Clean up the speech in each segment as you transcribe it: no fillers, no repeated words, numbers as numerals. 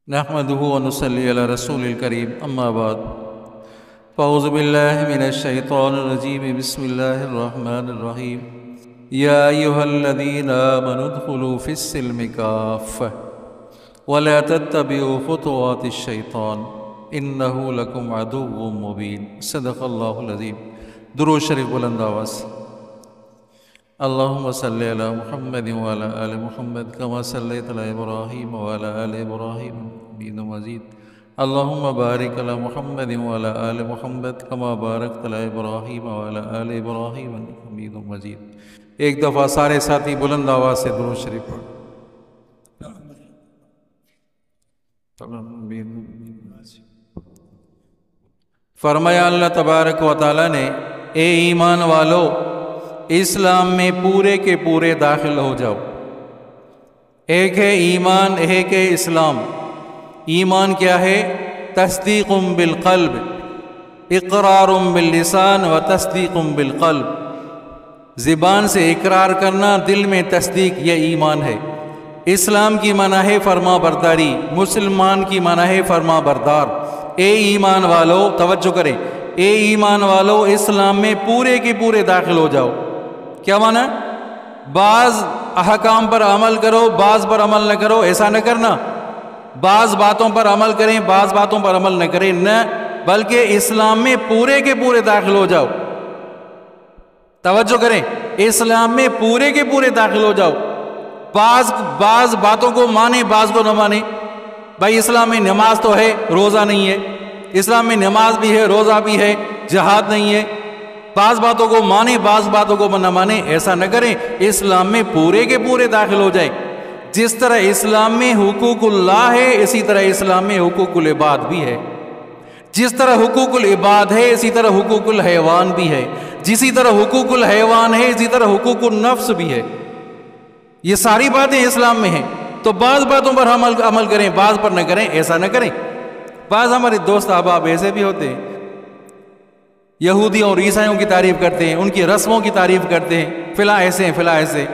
نحمده ونصلي على رسول الكريم اما بعد فاعوذ بالله من الشيطان الرجيم بسم الله الرحمن الرحيم يا ايها الذين آمنوا ادخلوا في السلم كافة ولا تتبعوا خطوات الشيطان انه لكم عدو مبين صدق الله العظيم. درود شریف بلند آواز. اللهم صل على محمد وعلى آل محمد كما صليت على إبراهيم وعلى آل إبراهيم حميد مجيد. اللهم بارك على محمد وعلى آل محمد كما باركت على إبراهيم وعلى آل إبراهيم حميد مجيد. ایک دفعہ سارے ساتھی بلند آواز سے درود شریف پڑھ. فرمایا اللہ تبارک و تعالیٰ نے، اے ایمان والو اسلام میں پورے کے پورے داخل ہو جاؤ. ایک ہے ایمان، ایک ہے اسلام. ایمان کیا ہے؟ تصدیق بالقلب، اقرار باللسان و تصدیق بالقلب. زبان سے اقرار کرنا، دل میں تصدیق، یہ ایمان ہے. اسلام کی معنی ہے فرما برداری، مسلمان کی معنی ہے فرما بردار. اے ایمان والو، توجہ کریں، اے ایمان والو اسلام میں پورے کے پورے داخل ہو جاؤ. کیا معنی؟ بعض احکام پر عمل کرو، بعض پر عمل نہ کرو، ایسا نہ کرنا. بعض باتوں پر عمل کریں، بعض باتوں پر عمل نہ کریں، نہ، بلکہ اسلام میں پورے کے پورے داخل ہو جاؤ. توجہ کریں، اسلام میں پورے کے پورے داخل ہو جاؤ. بعض باتوں کو مانے، بعض کو نہ مانے. بھائی اسلام میں نماز تو ہے، روزہ نہیں ہے. اسلام میں نماز بھی ہے، روزہ بھی ہے، جہاد نہیں ہے. بعض باتوں کو مانے، بعض باتوں کو نہ مانے، ایسا نہ کریں. اسلام میں پورے کے پورے داخل ہو جائے. جس طرح اسلام میں حقوق اللہ ہے، اسی طرح اسلام میں حقوق العباد بھی ہے. جس طرح حقوق العباد ہے، اسی طرح حقوق الحیوان بھی ہے. جسی طرح حقوق الحیوان ہے، اسی طرح حقوق النفس بھی ہے. یہ ساری باتیں اسلام میں ہیں. تو بعض باتوں پر عمل کریں، بعض پر نہ کریں، ایسا نہ کریں. بعض ہمارے دوست احباب ایسے بھی ہوتے ہیں، یہودیوں اور عیسائیوں کی تعریف کرتے ہیں، ان کی رسموں کی تعریف کرتے ہیں، فلاں ایسے ہیں، فلاں ایسے.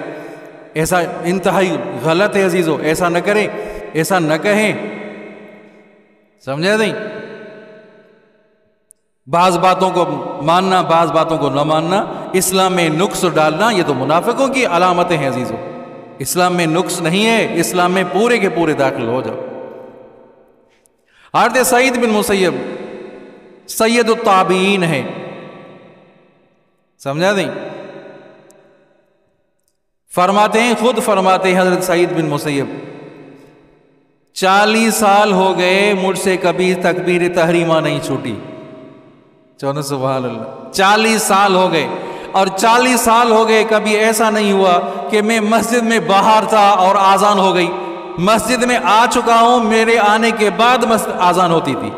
ایسا انتہائی غلط ہے عزیزو. ایسا نہ کریں، ایسا نہ کہیں. سمجھا نہیں؟ بعض باتوں کو ماننا، بعض باتوں کو نہ ماننا، اسلام میں نقص ڈالنا، یہ تو منافقوں کی علامتیں ہیں عزیزو. اسلام میں نقص نہیں ہے. اسلام میں پورے کے پورے داخل ہو جاؤ. حضرت سعید بن مسیب سید التابعین ہے. سمجھا نہیں؟ فرماتے ہیں، خود فرماتے ہیں حضرت سعید بن مسیب، 40 سال ہو گئے مجھ سے کبھی تکبیر تحریمہ نہیں چھوٹی. چونو سبحان اللہ. 40 سال ہو گئے، اور 40 سال ہو گئے کبھی ایسا نہیں ہوا کہ میں مسجد میں باہر تھا اور آذان ہو گئی. مسجد میں آ چکا ہوں، میرے آنے کے بعد آذان ہوتی تھی.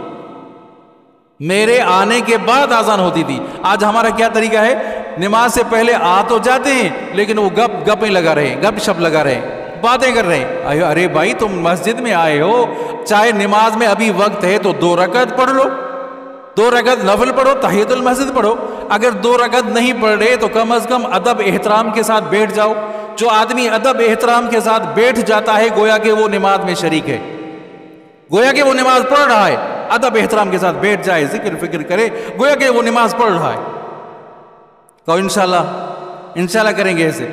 میرے آنے کے بعد آذان ہوتی تھی. آج ہمارا کیا طریقہ ہے؟ نماز سے پہلے آ تو جاتے ہیں، لیکن وہ گپیں لگا رہے ہیں، گپ شپ لگا رہے ہیں، باتیں کر رہے ہیں. ارے بھائی تم مسجد میں آئے ہو، چاہے نماز میں ابھی وقت ہے تو 2 رکعت پڑھ لو، 2 رکعت نفل پڑھو، تحیۃ المسجد پڑھو. اگر 2 رکعت نہیں پڑھ رہے تو کم از کم ادب احترام کے ساتھ بیٹھ جاؤ. جو آدمی ادب احترام کے ساتھ بیٹھ جاتا ہے گویا کہ وہ نماز میں شریک ہے، گویا کہ وہ نماز پڑھ رہا ہے. ادب احترام کے ساتھ بیٹھ جائے، ذکر فکر کرے، گویا کہ وہ نماز پڑھ رہا ہے. تو انشاءاللہ کریں گے ایسے.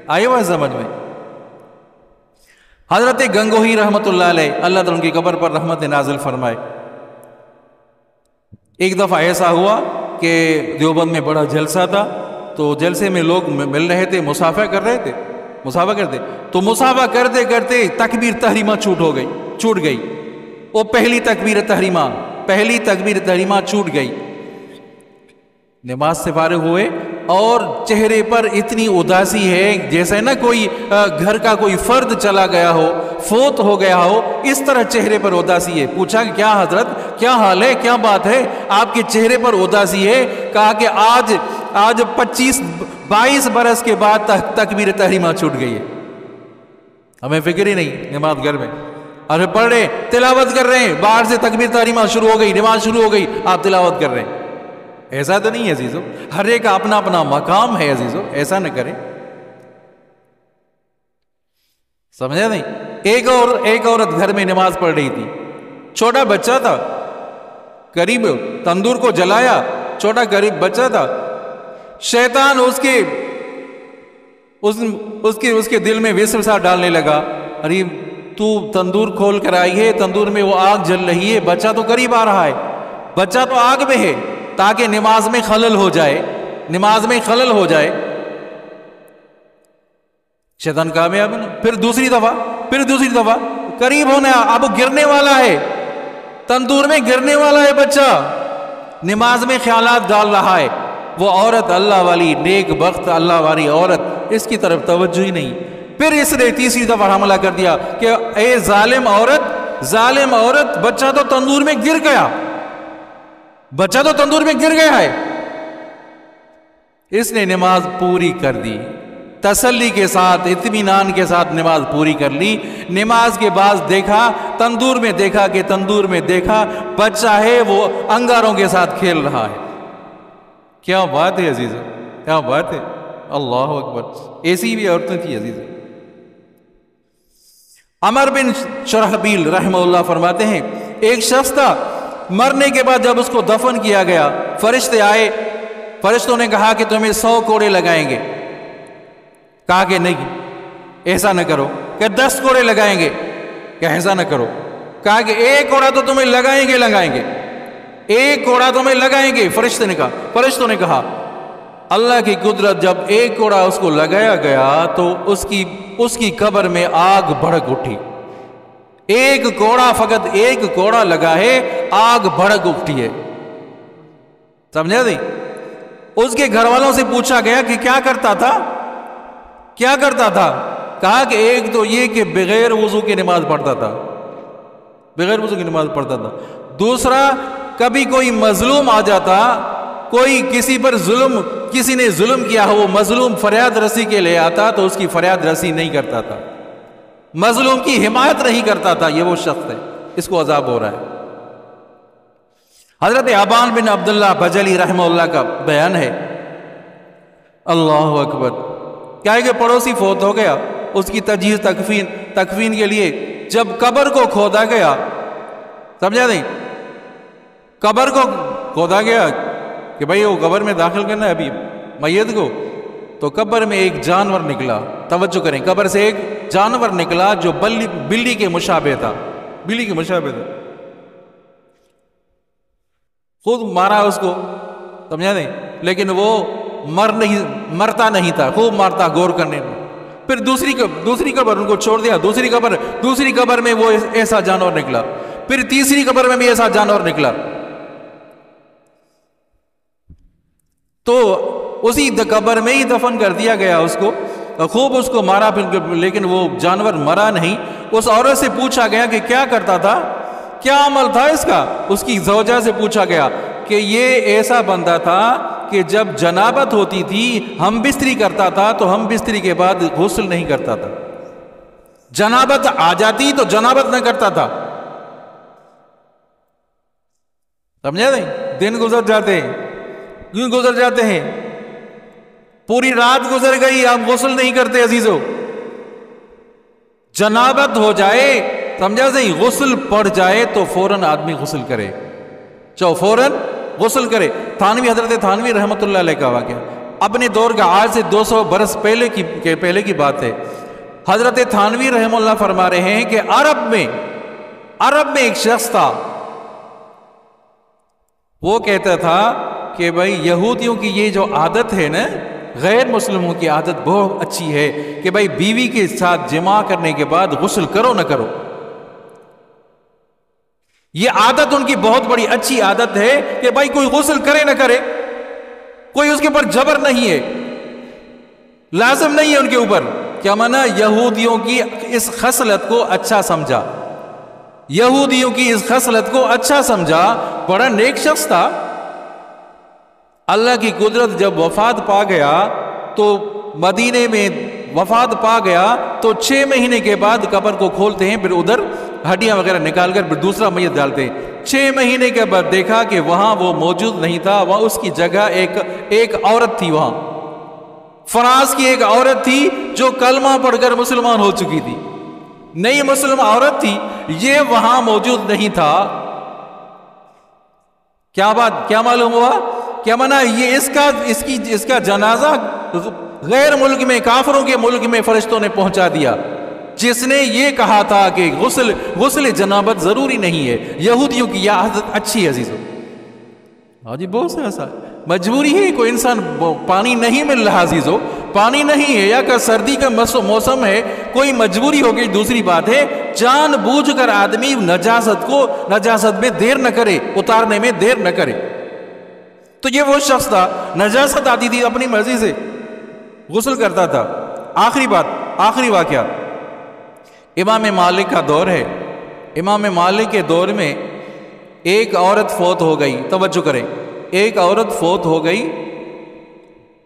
آئے وہ سمجھ میں؟ حضرت گنگوہی رحمت اللہ علیہ، اللہ تعالیٰ ان کی قبر پر رحمت نازل فرمائے. ایک دفعہ ایسا ہوا کہ دیوبند میں بڑا جلسہ تھا، تو جلسے میں لوگ مل رہے تھے، مصافحہ کر رہے تھے، مصافحہ کرتے. تو مصافحہ کرتے کرتے تکبیر تحریمہ چھوٹ گئی. وہ پہلی تکبیر تحریمہ چھوٹ گئی. نماز سے فارغ ہوئے اور چہرے پر اتنی اداسی ہے جیسے نا کوئی گھر کا کوئی فرد چلا گیا ہو، فوت ہو گیا ہو، اس طرح چہرے پر اداسی ہے. پوچھا کہ کیا حضرت، کیا حال ہے، کیا بات ہے، آپ کے چہرے پر اداسی ہے؟ کہا کہ آج 22 برس کے بعد تکبیر تحریمہ چھوٹ گئی ہے. ہمیں فکر ہی نہیں نماز گھر میں. ارے پڑھ رہے، تلاوت کر رہے ہیں، باہر سے تکبیر تحریمہ شروع ہو گئی، نماز شروع ہو گئی، آپ تلاوت کر رہے ہیں. ایسا تو نہیں ہے عزیزو. ہر ایک کا اپنا اپنا مقام ہے عزیزو. ایسا نہ کریں. سمجھا نہیں؟ ایک عورت گھر میں نماز پڑھ رہی تھی، چھوٹا بچہ تھا، قریب تندور کو جلایا، چھوٹا قریب بچہ تھا، شیطان اس کے دل میں وسوسہ ڈالنے لگا، ارے تو تندور کھول کر آئی ہے، تندور میں وہ آگ جل رہی ہے، بچہ تو قریب آ رہا ہے، بچہ تو آگ میں ہے، تاکہ نماز میں خلل ہو جائے، شیطان کامیاب نا۔ پھر دوسری دفعہ قریب ہونا، اب گرنے والا ہے، تندور میں گرنے والا ہے بچہ، نماز میں خیالات ڈال رہا ہے، وہ عورت اللہ والی نیک بخت اللہ والی عورت، اس کی طرف توجہ ہی نہیں۔ پھر اس نے تیسری دفعہ حملہ کر دیا کہ اے ظالم عورت، بچہ تو تندور میں گر گیا ہے۔ اس نے نماز پوری کر دی، تسلی کے ساتھ، اطمینان کے ساتھ نماز پوری کر لی۔ نماز کے بعد تندور میں دیکھا بچہ ہے، وہ انگاروں کے ساتھ کھیل رہا ہے۔ کیا بات ہے عزیزو، کیا بات ہے، اللہ اکبر، ایسی بھی عورتیں تھی عزیزو۔ عمر بن شرحبیل رحمہ اللہ فرماتے ہیں، ایک شخص تھا، مرنے کے بعد جب اس کو دفن کیا گیا، فرشتے آئے، فرشتوں نے کہا کہ تمہیں 100 کوڑے لگائیں گے، کہا کہ نہیں ایسا نہ کرو، کہ 10 کوڑے لگائیں گے، کہ ایسا نہ کرو، کہا کہ 1 کوڑا تو تمہیں لگائیں گے، 1 کوڑا تمہیں لگائیں گے۔ فرشتوں نے کہا اللہ کی قدرت، جب 1 کوڑا اس کو لگایا گیا تو اس کی قبر میں آگ بھڑک اٹھی، 1 کوڑا، فقط 1 کوڑا لگا ہے، آگ بھڑک اٹھی ہے، سمجھا نہیں؟ اس کے گھر والوں سے پوچھا گیا کہ کیا کرتا تھا؟ کہا کہ ایک تو یہ کہ بغیر وضو کی نماز پڑھتا تھا، دوسرا کبھی کوئی مظلوم آ جاتا، کوئی کسی نے ظلم کیا ہو، وہ مظلوم فریاد رسی کے لے آتا تو اس کی فریاد رسی نہیں کرتا تھا، مظلوم کی حمایت نہیں کرتا تھا، یہ وہ شخص ہے، اس کو عذاب ہو رہا ہے۔ حضرت ابان بن عبداللہ بجلی رحمہ اللہ کا بیان ہے، اللہ اکبر، کیا ہے کہ پڑوسی فوت ہو گیا، اس کی تجہیز تکفین کے لیے جب قبر کو کھودا گیا، سمجھا نہیں، قبر کو کھودا گیا کہ بھئی وہ قبر میں داخل کرنا ہے ابھی میت کو، تو قبر میں ایک جانور نکلا، توجہ کریں، قبر سے ایک جانور نکلا جو بلی کے مشابہ تھا، خود مارا اس کو، سمجھا نہیں، لیکن وہ مرتا نہیں تھا، خوب مارتا، غور کرنے میں۔ پھر دوسری قبر ان کو چھوڑ دیا، دوسری قبر میں وہ ایسا جانور نکلا، پھر تیسری قبر میں بھی ایسا جانور نکلا، تو اسی قبر میں ہی دفن کر دیا گیا اس کو، خوب اس کو مارا، لیکن وہ جانور مرا نہیں۔ اس عورت سے پوچھا گیا کہ کیا کرتا تھا، کیا عمل تھا اس کا؟ اس کی زوجہ سے پوچھا گیا کہ یہ ایسا بندہ تھا کہ جب جنابت ہوتی تھی ہم بستری کرتا تھا تو ہم بستری کے بعد غسل نہیں کرتا تھا، جنابت آ جاتی تو جنابت نہ کرتا تھا، سمجھا نہیں؟ دن گزر جاتے ہیں، پوری رات گزر گئی، آپ غسل نہیں کرتے عزیزو، جنابت ہو جائے، سمجھا نہیں، غسل پڑ جائے تو فوراً آدمی غسل کرے، فوراً غسل کرے۔ حضرت تھانوی رحمت اللہ علیہ کا واقعہ، اپنے دور کا، آج سے 200 برس پہلے کی بات ہے۔ حضرت تھانوی رحم اللہ فرما رہے ہیں کہ عرب میں ایک شخص تھا، وہ کہتا تھا کہ بھائی یہودیوں کی یہ جو عادت ہے نا، غیر مسلموں کی عادت بہت اچھی ہے کہ بھائی بیوی کے ساتھ جماع کرنے کے بعد غسل کرو نہ کرو، یہ عادت ان کی بہت بڑی اچھی عادت ہے کہ بھائی کوئی غسل کرے نہ کرے، کوئی اس کے اوپر جبر نہیں ہے، لازم نہیں ہے ان کے اوپر۔ کیا مانا؟ یہودیوں کی اس خصلت کو اچھا سمجھا، بڑا نیک شخص تھا۔ اللہ کی قدرت جب وفات پا گیا تو مدینے میں وفات پا گیا تو 6 مہینے کے بعد قبر کو کھولتے ہیں، پھر ادھر ہڈیاں وغیرہ نکال کر پھر دوسرا میت ڈالتے ہیں۔ 6 مہینے کے بعد دیکھا کہ وہاں وہ موجود نہیں تھا، وہاں اس کی جگہ ایک عورت تھی، وہاں فراز کی ایک عورت تھی جو کلمہ پڑھ کر مسلمان ہو چکی تھی، نئی مسلم عورت تھی، یہ وہاں موجود نہیں تھا۔ کیا بات، کیا معلوم ہوا؟ کیا مانا یہ اس کا جنازہ غیر ملک میں، کافروں کے ملک میں فرشتوں نے پہنچا دیا، جس نے یہ کہا تھا کہ غسل جنابت ضروری نہیں ہے۔ یہودیوں کی یہ عادت اچھی ہے عزیزو۔ ہاں جی، بہت سے ایسا مجبوری ہے، کوئی انسان پانی نہیں مل رہا عزیزو، پانی نہیں ہے یا کہ سردی کا موسم ہے، کوئی مجبوری ہو گئی، دوسری بات ہے جان بوجھ کر آدمی نجاست میں دیر نہ کرے، اتارنے میں دیر نہ کرے۔ تو یہ وہ شخص تھا، نجاست آتی تھی، اپنی مرضی سے غسل کرتا تھا۔ آخری واقعہ امام مالک کا دور ہے۔ امام مالک کے دور میں ایک عورت فوت ہو گئی، توجہ کریں، ایک عورت فوت ہو گئی،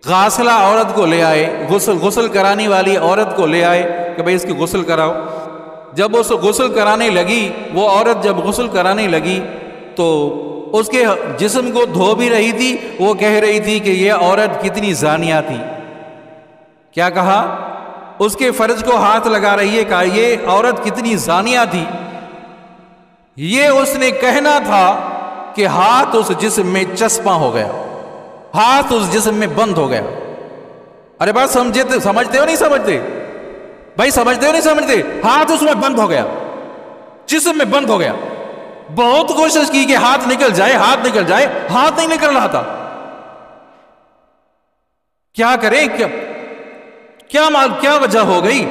غاسلہ عورت کو لے آئے، غسل کرانے والی عورت کو لے آئے کہ بھئی اس کی غسل کراؤ۔ جب اس کو غسل کرانے لگی، وہ عورت جب غسل کرانے لگی تو اس کے جسم کو دھو بھی رہی تھی، وہ کہہ رہی تھی کہ یہ عورت کتنی زانیہ تھی۔ کیا کہا؟ اس کے فرج کو ہاتھ لگا رہی ہے، کہا یہ عورت کتنی زانیہ تھی۔ یہ اس نے کہنا تھا کہ ہاتھ اس جسم میں چسپاں ہو گیا، ہاتھ اس جسم میں بند ہو گیا۔ ارے بات سمجھتے ہو نہیں سمجھتے بھائی؟ سمجھتے ہو نہیں سمجھتے؟ ہاتھ اس میں بند ہو گیا، جسم میں بند ہو گیا۔ بہت کوشش کی کہ ہاتھ نکل جائے، ہاتھ نہیں نکل رہا تھا۔ کیا کریں؟ کیا وجہ ہو گئی؟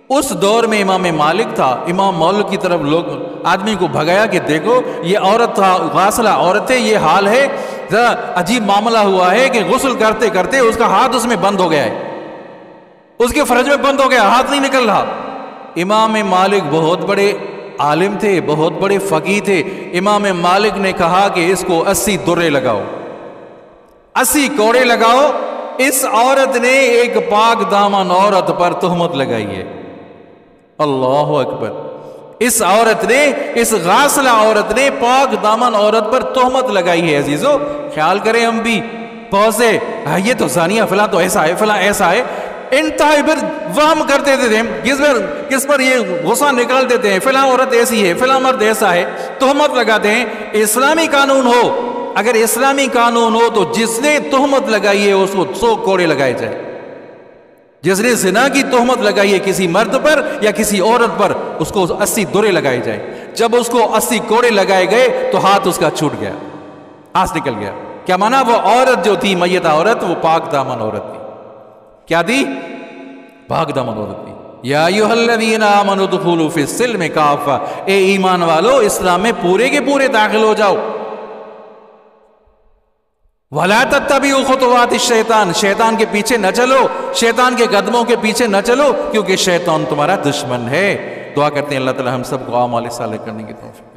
اس دور میں امام مالک تھا، امام مالک کی طرف لوگ آدمی کو بھگایا کہ دیکھو یہ عورت تھا، غاسلہ عورت ہے، یہ حال ہے، ذرا عجیب معاملہ ہوا ہے کہ غسل کرتے کرتے اس کا ہاتھ اس میں بند ہو گیا ہے، اس کے فرج میں بند ہو گیا، ہاتھ نہیں نکل رہا۔ امام مالک بہت بڑے عالم تھے، بہت بڑے فقیہ تھے۔ امام مالک نے کہا کہ اس کو 80 درے لگاؤ، 80 کوڑے لگاؤ۔ اس عورت نے ایک پاک دامن عورت پر تہمت لگائی ہے۔ اللہ اکبر! اس عورت نے، اس غاسلہ عورت نے پاک دامن عورت پر تہمت لگائی ہے عزیزو۔ خیال کریں ہم بھی بہت سے یہ تو زانیہ، فلاں تو ایسا ہے، فلاں ایسا ہے، انتہائی پھر وہم کرتے تھے، کس پر یہ غصہ نکال دیتے ہیں، فلاں عورت ایسی ہے، فلاں مرد ایسا ہے، تہمت لگاتے ہیں۔ اسلامی قانون ہو، اگر اسلامی قانون ہو تو جس نے تہمت لگائی ہے اس کو 100 کوڑے لگائے جائے۔ جس نے زنا کی تہمت لگائی ہے کسی مرد پر یا کسی عورت پر، اس کو 80 درے لگائے جائے۔ جب اس کو 80 کوڑے لگائے گئے تو ہاتھ اس کا چھوٹ گیا، ہاتھ نکل گیا۔ کیا مانا؟ وہ عورت جو تھی، میت عورت، وہ پاک دامن عورت تھی۔ کیا تھی؟ پاک دامن عورت تھی۔ یا ایھا الذین آمنوا ادخلوا فی السلم کافہ، اے ایمان والو اسلام میں پورے کے پورے داخل ہو جاؤ۔ وَلَا تَتَّبِعُوا خُطُوَاتِ الشَّيْطَانِ، شیطان کے پیچھے نہ چلو، شیطان کے قدموں کے پیچھے نہ چلو، کیونکہ شیطان تمہارا دشمن ہے۔ دعا کرتے ہیں اللہ تعالی ہم سب کو اعمال صالح کرنے کی توفیق۔